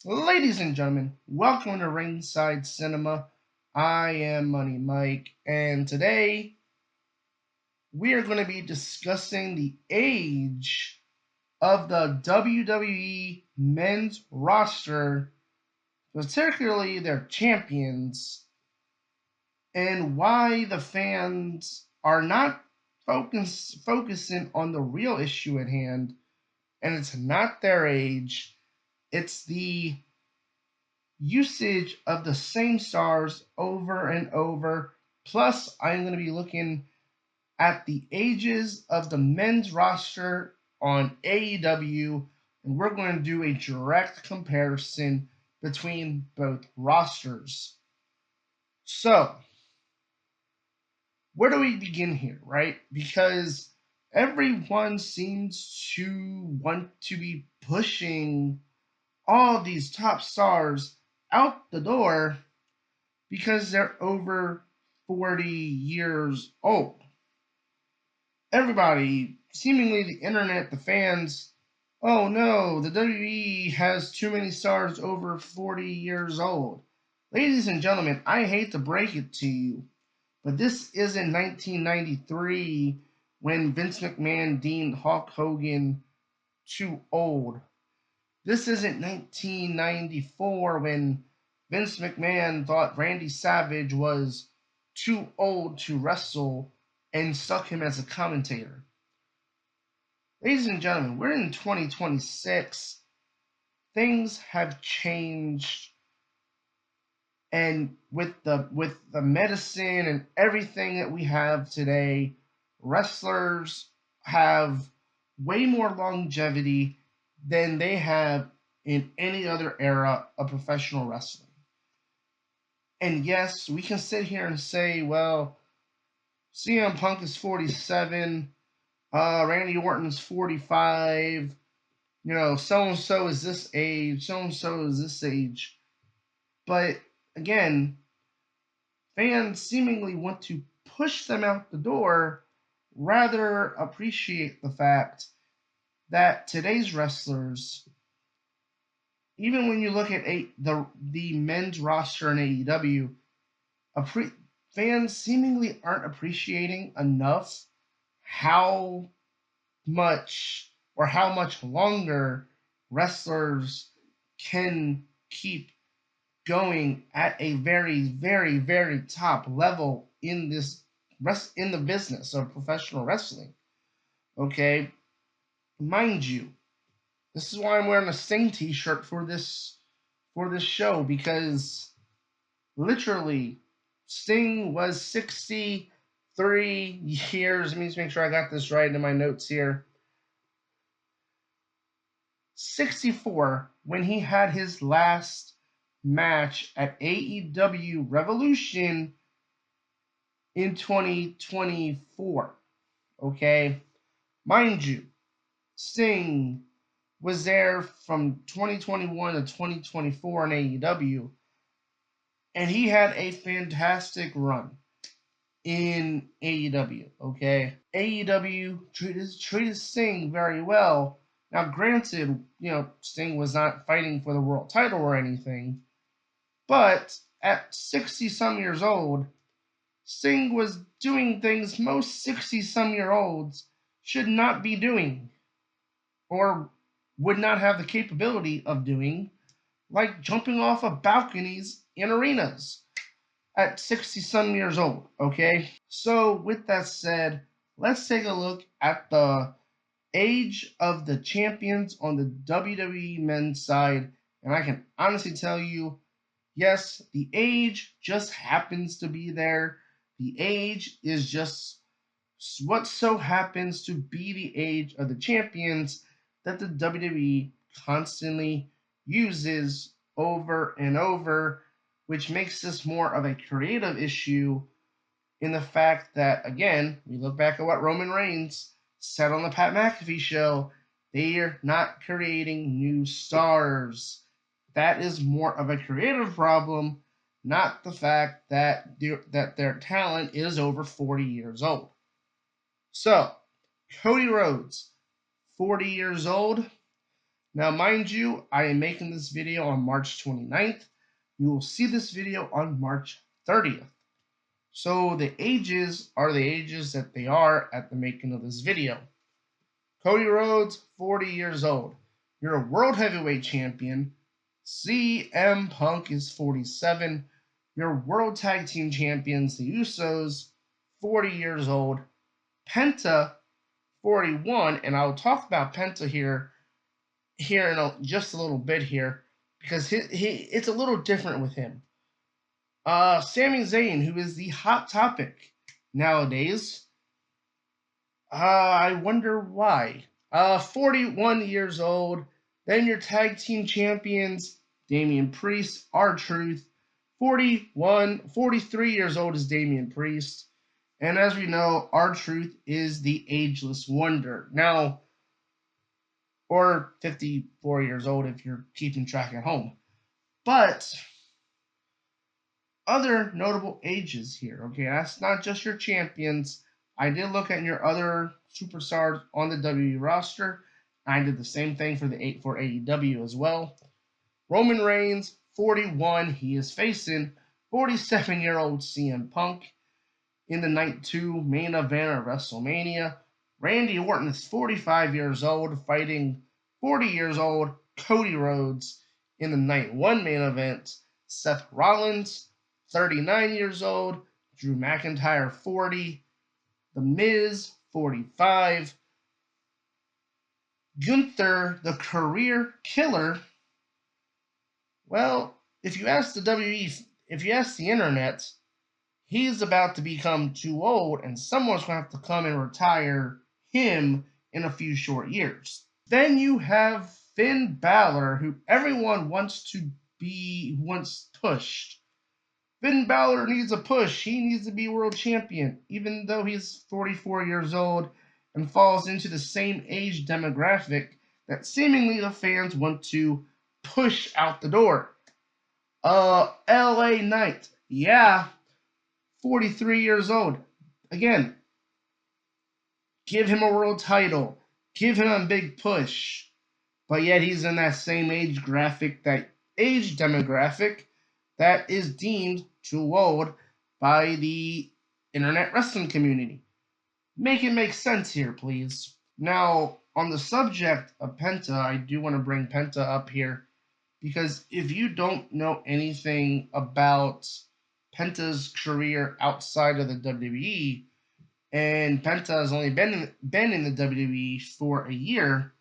Ladies and gentlemen, welcome to Ringside Cinema. I am Money Mike, and today we are going to be discussing the age of the WWE men's roster, particularly their champions, and why the fans are not focusing on the real issue at hand, and it's not their age, it's the usage of the same stars over and over. Plus, I'm going to be looking at the ages of the men's roster on AEW, and we're going to do a direct comparison between both rosters. So, where do we begin here, right? Because everyone seems to want to be pushing all these top stars out the door because they're over 40 years old. Everybody, seemingly the internet, the fans, oh no, the WWE has too many stars over 40 years old. Ladies and gentlemen, I hate to break it to you, but this isn't 1993 when Vince McMahon deemed Hulk Hogan too old. This isn't 1994 when Vince McMahon thought Randy Savage was too old to wrestle and stuck him as a commentator. Ladies and gentlemen, we're in 2026. Things have changed, and with the medicine and everything that we have today, wrestlers have way more longevity than they have in any other era of professional wrestling. And yes, we can sit here and say, well, CM Punk is 47, Randy Orton's 45, so and so is this age, so and so is this age. But again, fans seemingly want to push them out the door rather appreciate the fact that today's wrestlers, even when you look at the men's roster in AEW, fans seemingly aren't appreciating enough how much or how much longer wrestlers can keep going at a very, very, very top level in the business of professional wrestling. Okay, mind you, this is why I'm wearing a Sting T-shirt for this show, because literally Sting was 63 years. Let me just make sure I got this right in my notes here. 64 when he had his last match at AEW Revolution in 2024. Okay, mind you, Sting was there from 2021 to 2024 in AEW, and he had a fantastic run in AEW. Okay, AEW treated Sting very well. Now, granted, Sting was not fighting for the world title or anything, but at 60 some years old, Sting was doing things most 60 some year olds should not be doing, or would not have the capability of doing, like jumping off of balconies in arenas at 60 some years old. Okay? So, with that said, let's take a look at the age of the champions on the WWE men's side. And I can honestly tell you, yes, the age just happens to be there. The age is just what so happens to be the age of the champions that the WWE constantly uses over and over, which makes this more of a creative issue in the fact that, again, we look back at what Roman Reigns said on the Pat McAfee show, they're not creating new stars. That is more of a creative problem, not the fact that their talent is over 40 years old. So, Cody Rhodes, 40 years old. Now, mind you, I am making this video on March 29th. You will see this video on March 30th. So the ages are the ages that they are at the making of this video. Cody Rhodes, 40 years old. You're a World Heavyweight Champion. CM Punk is 47. Your World Tag Team Champions, the Usos, 40 years old. Penta, 41. And I'll talk about Penta here in just a little bit here, because it's a little different with him. Sami Zayn, who is the hot topic nowadays. I wonder why. 41 years old. Then your tag team champions, Damian Priest, R-Truth. 43 years old is Damian Priest. And as we know, R-Truth is the ageless wonder. Now, or 54 years old if you're keeping track at home. But other notable ages here, okay? That's not just your champions. I did look at your other superstars on the WWE roster. I did the same thing for AEW as well. Roman Reigns, 41. He is facing 47-year-old CM Punk in the Night 2 main event of WrestleMania. Randy Orton is 45 years old, fighting 40 years old Cody Rhodes in the Night 1 main event. Seth Rollins, 39 years old. Drew McIntyre, 40. The Miz, 45. Gunther, the career killer. Well, if you ask the WWE, if you ask the internet, he's about to become too old, and someone's going to have to come and retire him in a few short years. Then you have Finn Balor, who everyone wants pushed. Finn Balor needs a push. He needs to be world champion, even though he's 44 years old and falls into the same age demographic that seemingly the fans want to push out the door. LA Knight, yeah, 43 years old. Again, give him a world title. Give him a big push. But yet he's in that same age demographic that is deemed too old by the internet wrestling community. Make it make sense here, please. Now, on the subject of Penta, I do want to bring Penta up here, because if you don't know anything about Penta's career outside of the WWE, and Penta has only been in the WWE for a year,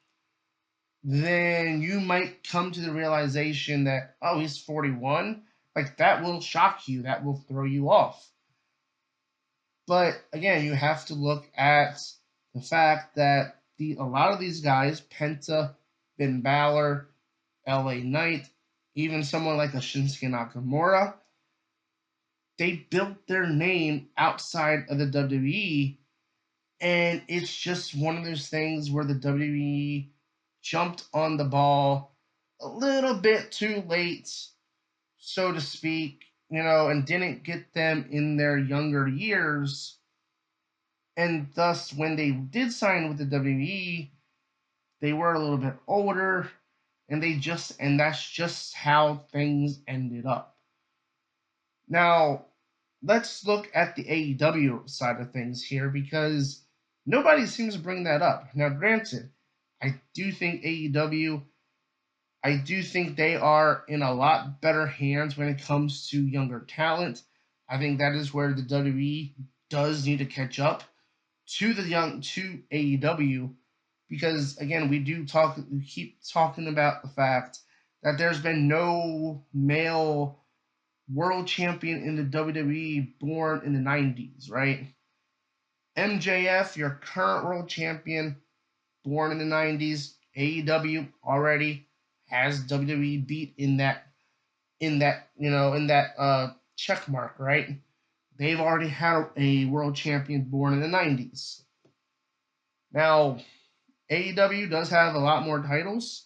then you might come to the realization that, oh, he's 41. Like, that will shock you. That will throw you off. But again, you have to look at the fact that a lot of these guys, Penta, Finn Balor, LA Knight, even someone like a Shinsuke Nakamura, they built their name outside of the WWE, and it's just one of those things where the WWE jumped on the ball a little bit too late, so to speak, and didn't get them in their younger years. And thus, when they did sign with the WWE, they were a little bit older, and that's just how things ended up. Now, let's look at the AEW side of things here, because nobody seems to bring that up. Now, granted, I do think they are in a lot better hands when it comes to younger talent. I think that is where the WWE does need to catch up to AEW, because again, we keep talking about the fact that there's been no male world champion in the WWE born in the 90s, right? MJF, your current world champion, born in the 90s. AEW already has WWE beat in that check mark, right? They've already had a world champion born in the 90s. Now, AEW does have a lot more titles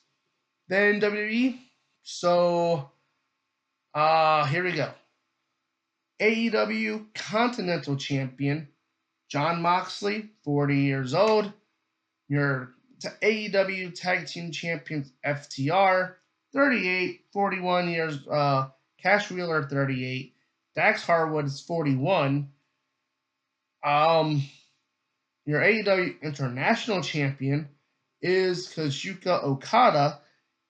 than WWE, so here we go. AEW Continental Champion Jon Moxley, 40 years old. Your AEW Tag Team Champions FTR, 38, 41 years. Cash Wheeler, 38. Dax Harwood is 41. Your AEW International Champion is Kazuchika Okada.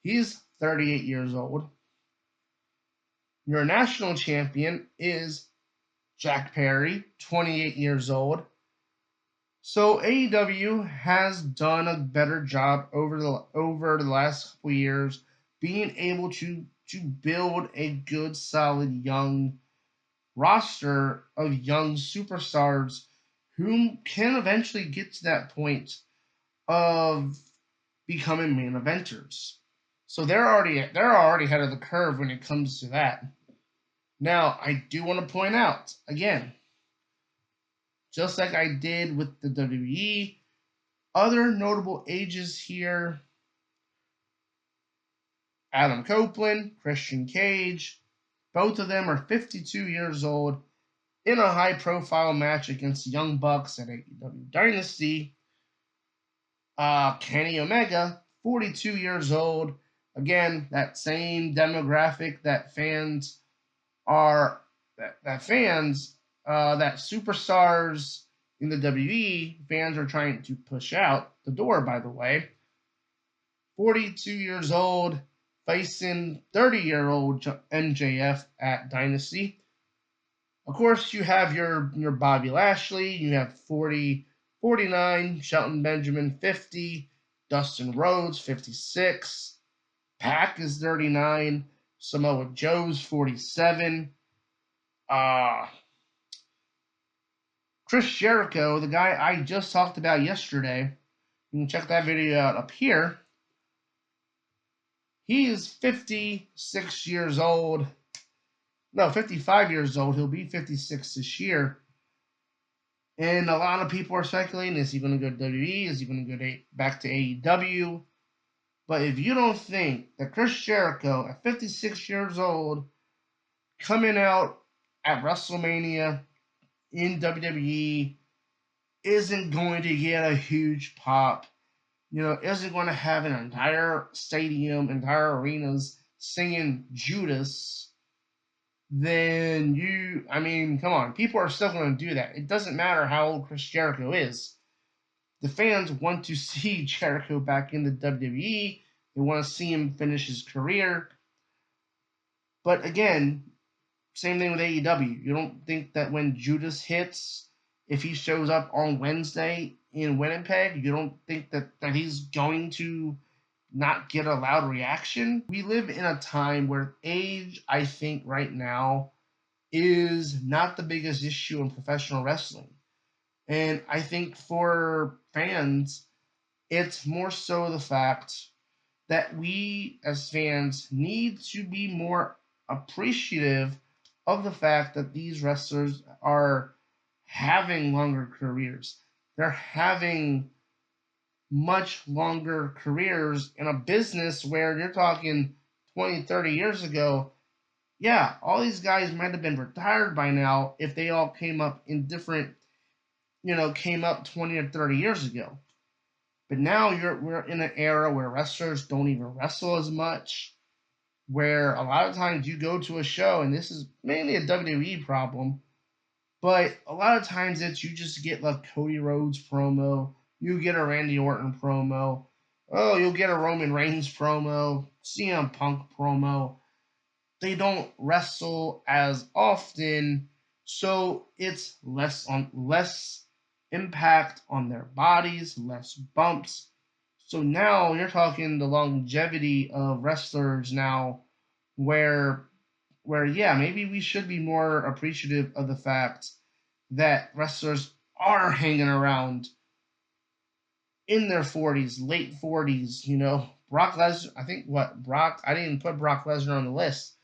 He's 38 years old. Your National Champion is Jack Perry, 28 years old. So AEW has done a better job over the last couple years being able to build a good, solid, young roster of young superstars who can eventually get to that point of becoming main eventers. So they're already ahead of the curve when it comes to that. Now, I do want to point out again, just like I did with the WWE, other notable ages here: Adam Copeland, Christian Cage. Both of them are 52 years old in a high-profile match against the Young Bucks at AEW Dynasty. Kenny Omega, 42 years old. Again, that same demographic that fans are that superstars in the WWE fans are trying to push out the door, by the way. 42 years old, facing 30-year-old MJF at Dynasty. Of course, you have your Bobby Lashley. You have 49, Shelton Benjamin, 50, Dustin Rhodes, 56. Pac is 39. Samoa Joe's 47. Chris Jericho, the guy I just talked about yesterday, you can check that video out up here. He is 56 years old. No, 55 years old. He'll be 56 this year. And a lot of people are speculating, is he going to go to WWE? Is he going to go back to AEW? But if you don't think that Chris Jericho, at 56 years old, coming out at WrestleMania in WWE, isn't going to get a huge pop, isn't going to have an entire stadium, entire arenas singing Judas, then come on, people are still going to do that. It doesn't matter how old Chris Jericho is. The fans want to see Jericho back in the WWE. They want to see him finish his career. But again, same thing with AEW. You don't think that when Judas hits, if he shows up on Wednesday in Winnipeg, you don't think that he's going to not get a loud reaction? We live in a time where age, I think, right now, is not the biggest issue in professional wrestling. And I think for fans, it's more so the fact that we as fans need to be more appreciative of the fact that these wrestlers are having longer careers. They're having much longer careers in a business where you're talking 20, 30 years ago. Yeah, all these guys might have been retired by now if they all came up in different, came up 20 or 30 years ago. But now we're in an era where wrestlers don't even wrestle as much, where a lot of times you go to a show, and this is mainly a WWE problem, but a lot of times you just get like Cody Rhodes promo, you get a Randy Orton promo, you'll get a Roman Reigns promo, CM Punk promo. They don't wrestle as often, so it's less impact on their bodies, less bumps. So now you're talking the longevity of wrestlers now, where yeah, maybe we should be more appreciative of the fact that wrestlers are hanging around in their 40s, late 40s. Brock Lesnar, I didn't put Brock Lesnar on the list,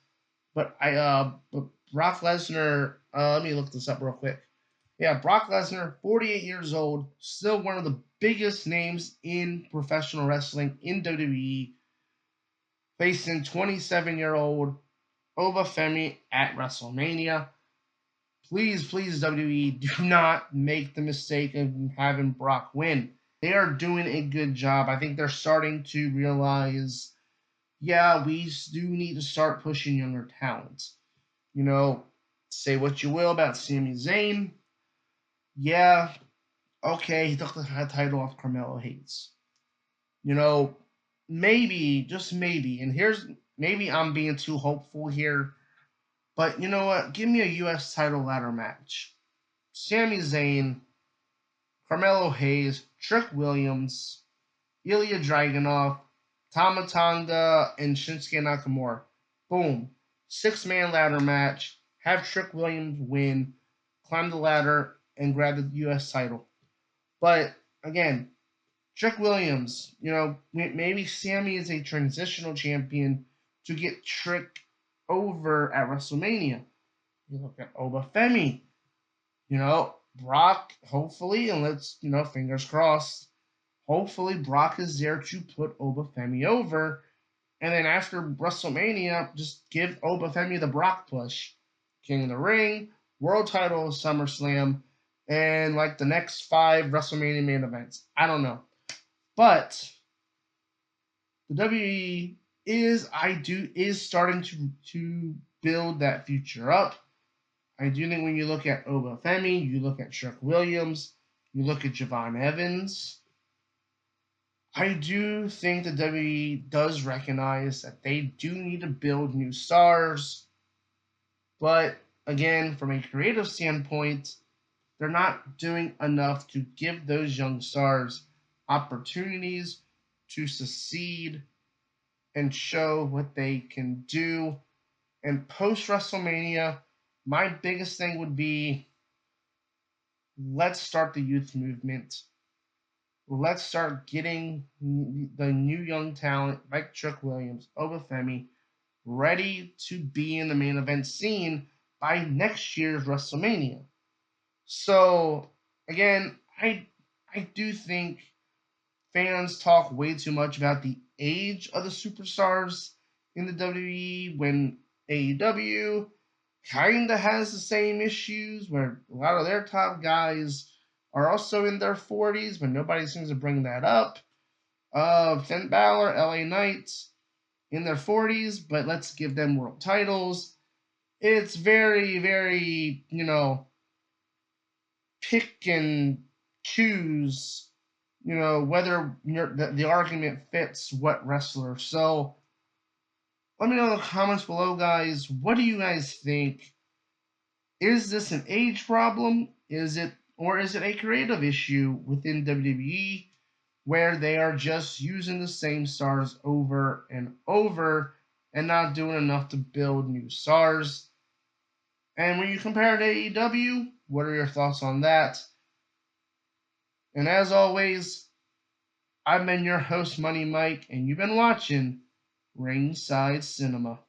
but Brock Lesnar, let me look this up real quick. Yeah, Brock Lesnar, 48 years old, still one of the biggest names in professional wrestling in WWE, facing 27-year-old Obafemi at WrestleMania. Please, WWE, do not make the mistake of having Brock win. They are doing a good job. I think they're starting to realize, yeah, we do need to start pushing younger talents. You know, say what you will about Sami Zayn. Yeah, okay, he took the title off Carmelo Hayes. You know, maybe, just maybe, and here's maybe I'm being too hopeful here, but you know what? Give me a U.S. title ladder match. Sami Zayn, Carmelo Hayes, Trick Williams, Ilya Dragunov, Tama Tonga, and Shinsuke Nakamura. Boom. 6-man ladder match. Have Trick Williams win, climb the ladder, and grab the U.S. title. But again, Trick Williams, maybe Sammy is a transitional champion to get Trick over at WrestleMania. You look at Obafemi, Brock, hopefully, and let's, fingers crossed, hopefully Brock is there to put Obafemi over. And then after WrestleMania, just give Obafemi the Brock push. King of the Ring, World Title, SummerSlam, and like the next 5 WrestleMania main events. I don't know. But the WWE is starting to build that future up. I do think when you look at Obafemi, you look at Trick Williams, you look at Javon Evans, I do think the WWE does recognize that they do need to build new stars, but again, from a creative standpoint, they're not doing enough to give those young stars opportunities to succeed and show what they can do. And post WrestleMania, my biggest thing would be, let's start the youth movement. Let's start getting the new young talent like Trick Williams, Obafemi, ready to be in the main event scene by next year's WrestleMania. So again, I do think fans talk way too much about the age of the superstars in the WWE when AEW kinda has the same issues where a lot of their top guys are also in their 40s, but nobody seems to bring that up. Finn Balor, LA Knights in their 40s, but let's give them world titles. It's very, very, pick and choose, whether the argument fits what wrestler. So let me know in the comments below, guys. What do you guys think? Is this an age problem? Is it a creative issue within WWE where they are just using the same stars over and over and not doing enough to build new stars? And when you compare it to AEW, what are your thoughts on that? And as always, I've been your host, Money Mike, and you've been watching Ringside Cinema.